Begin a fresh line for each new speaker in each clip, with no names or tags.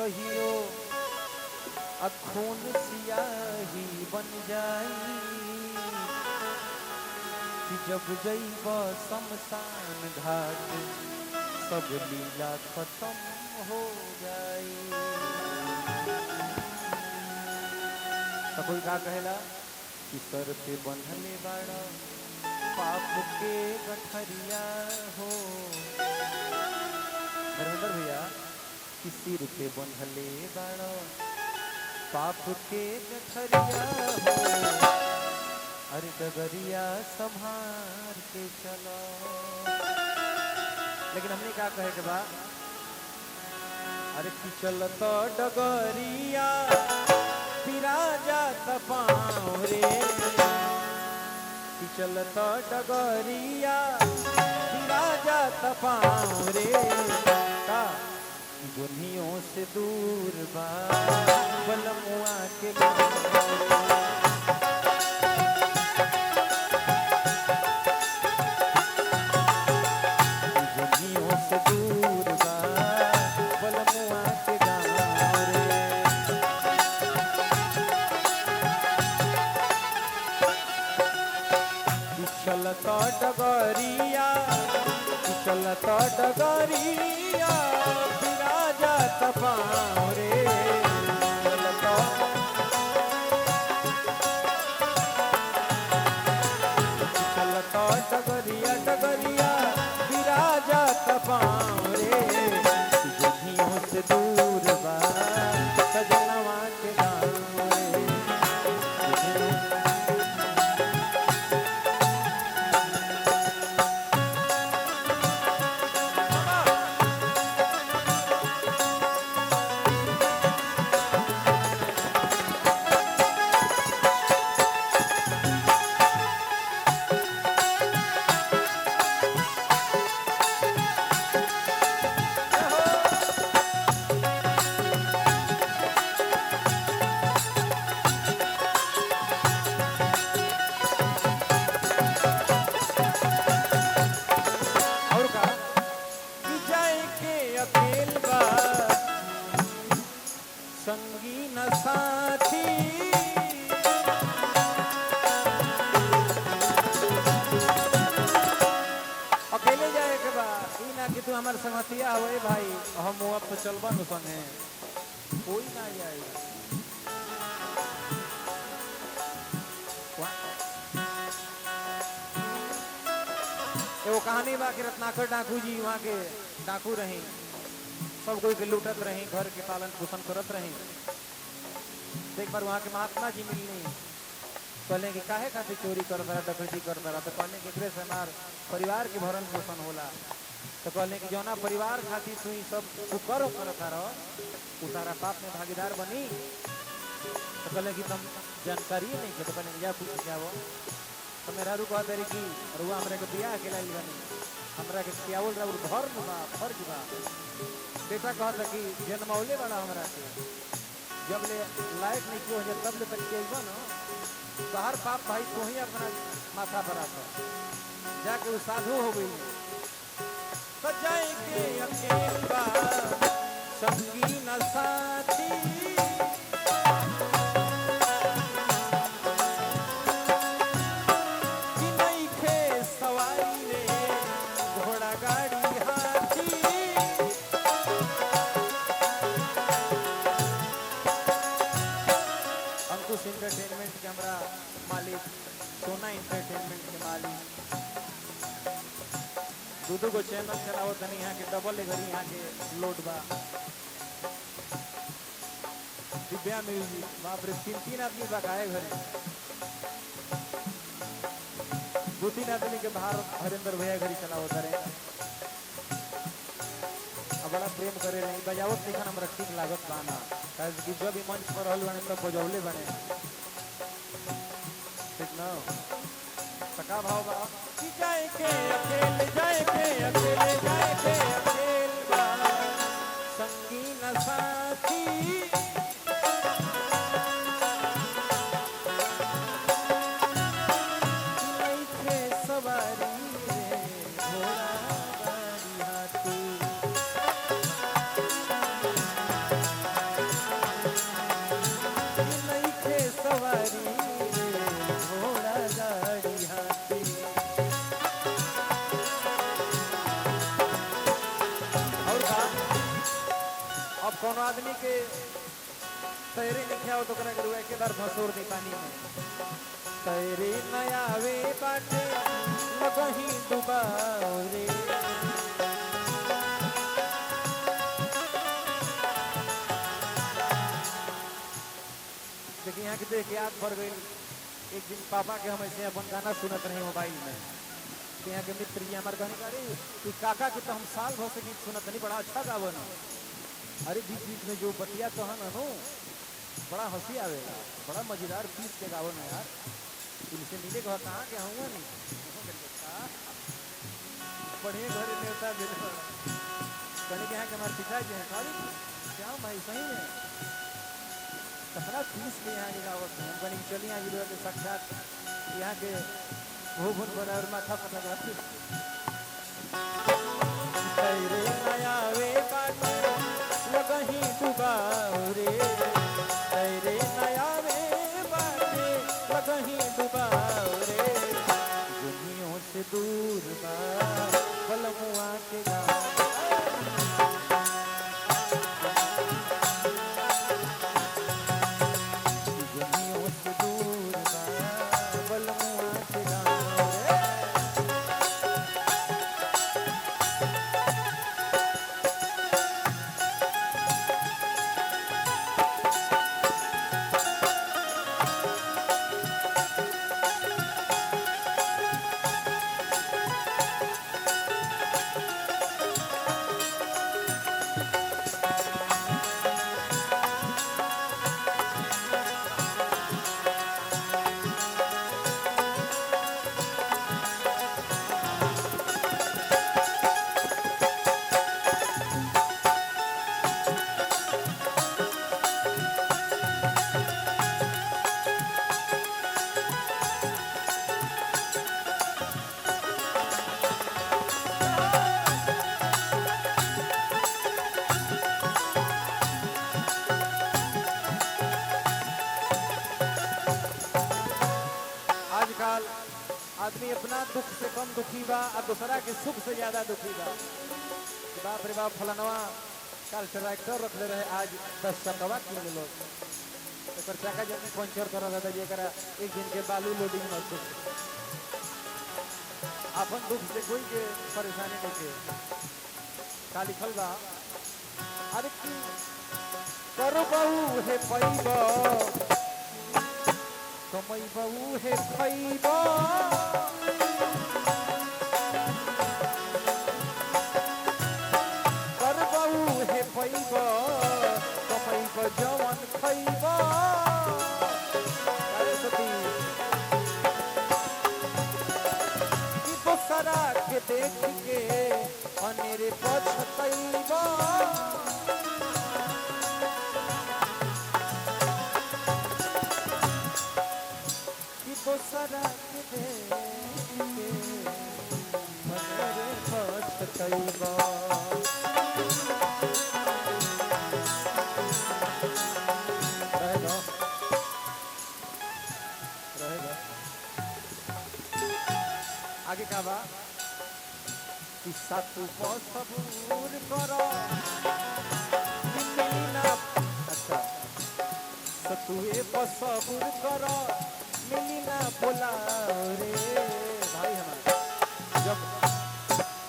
कहियो अखून सियाही बन जाई कि जब जइब शमशान घाट सब लीला खत्म हो जाई। तो कोई का कहेला कि सर पे बंधले बाड़ा पाप के गठरिया हो। नरेंद्र भैया कि सिर पे बंधले बाड़ा पाप के गठरिया हो। अरे डगरिया संभार के चलो। लेकिन हमने क्या कहे के बाद अरे कि चलत डगरिया पिरा जात पाँव रे कि चलत डगरिया पिरा जात पाँव रे का दुनियों से दूर बा बलमुआ के चलत डगरिया चलत डगरिया पिरा जात पाँव रे चलत डगरिया डगरिया पिरा जात पाँव रे दुनियों से दूर बा सजनवा के गाँव रे। संगी न साथी अकेले जाए के बाद ई ना कि तू हमारे संगतिया हुए भाई हम वो अब तो चलबा न संगे कोई ना जाए। एगो कहानी बा कि रत्नाकर डाकू जी वहाँ के डाकू रही सब कोई के लूटत रही घर के पालन पोषण करत रही। एक बार वहाँ के महात्मा जी मिलनी कहले कि काहे खातिर चोरी करता रहा डकैती करता रहा। तो कहले कि एकरे से हमार परिवार के भरण पोषण होला। तो कहले कि जौना परिवार खातिर तू सब कुकर करता रह उ तारा पाप में भागीदार बनी। तो कहले कि तुम जानकारी नहीं के। तो कहले जा पूछ क्या वो तो मेरा रू कहते रही कि रुआ हमरा के बियाह के लाइल बनी हमरा के पियावल रहा धर्म बा फर्ज बा। बेटा कहता कि जन्मौले बड़ा हमरा के जब ले लायक नहीं क्यों हो तब ले तक के न बाहर पाप भाई तो ही अपना माथा पर आता जाके वो साधु हो गई। सजाए के अकेला संगी न साथी कि नहीं खे सवारी रे घोड़ा गाड़ी हाथी। अंकुश एंटरटेनमेंट के हमारा मालिक सोना एंटरटेनमेंट के मालिक दो गो चैनल चलाओ तनी यहाँ के डबल घड़ी यहाँ के लोड बा दिव्या म्यूजिक बाप रे 3 आदमी बकाए घरे 2-3 आदमी के बाहर हरेंद्र भैया घड़ी चलाओ तारे बड़ा प्रेम करे रही बजावत लिखन हमरा ठीक लागत गाना कि जब भी मंच पर रहल बने तब बजौले बने ठीक न सका भाव बा कि जाए के अकेले बा संगी न साथी नहीं थे सवारी रे घोड़ा गाड़ी हाथी। अब कौन आदमी के तैरे नहीं हो तो करा करूँ एक बार भसोर दे पानी में तैरे नया वे बाटे लगही डुबाओ रे देखिए यहाँ की देख के याद पड़ गई एक दिन पापा के हम ऐसे अपन गाना सुनत रहे मोबाइल में तो यहाँ के मित्र जी हमारे कहने अरे तू काका के तो हम साल भर से गीत सुनत नहीं बड़ा अच्छा गावन अरे बीच बीच में जो बतिया तो है नो बड़ा हंसी आवेगा बड़ा मजेदार पीस के गावन है यार इनसे मिले कहा कहाँ के आऊँगा नहीं बढ़िया घर नेता कहने के यहाँ के हमारे पिताजी हैं सारी क्या भाई सही में कपड़ा पीस के यहाँ की गावत है हम कहीं चलिए आज के साक्षात यहाँ के भूभुन बना और माथा पता जाते तेरे नया वे बाटे लगही डुबाओ रे तेरे नया वे बाटे लगही डुबाओ रे दुनियों से दूर बा बलमुआ के गाँव आदमी अपना दुख से कम दुखी बा और दूसरा के सुख से ज्यादा दुखी बा बाप रे बाप फलानवा कल ट्रैक्टर रख ले रहे आज 10 चकवा किन लोग तो चक्का जब पंचर कर रहा था जरा एक दिन के बालू लोडिंग में अपन दुख से कोई के परेशानी नहीं के का लिखल बा अरे की करो बहू हे पैबा कमई बहू हे खैबा कर बहू हे पैबा कमई ब जवन खैबा अरे सती कि बसरा के देख के अनेरे पछतैबा सरा के मरे पछतैबा रहेगा आगे का बा कि सातु सबूर करो ना अच्छा सतुए सबूर करो मिली ना बोलाओ रे भाई हमारा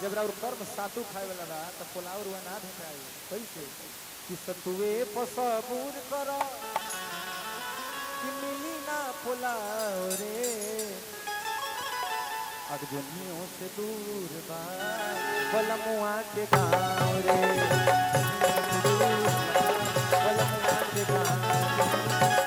जब राउर कर्म सातु खाए वाला बा तो पोलाव रुआ ना भेटाई कैसे कि सतुए सबूर करो कि मिली ना पोलाओ रे अगजनियों से दूर बा बलमुआ के गाँव रे बलमुआ के गाँव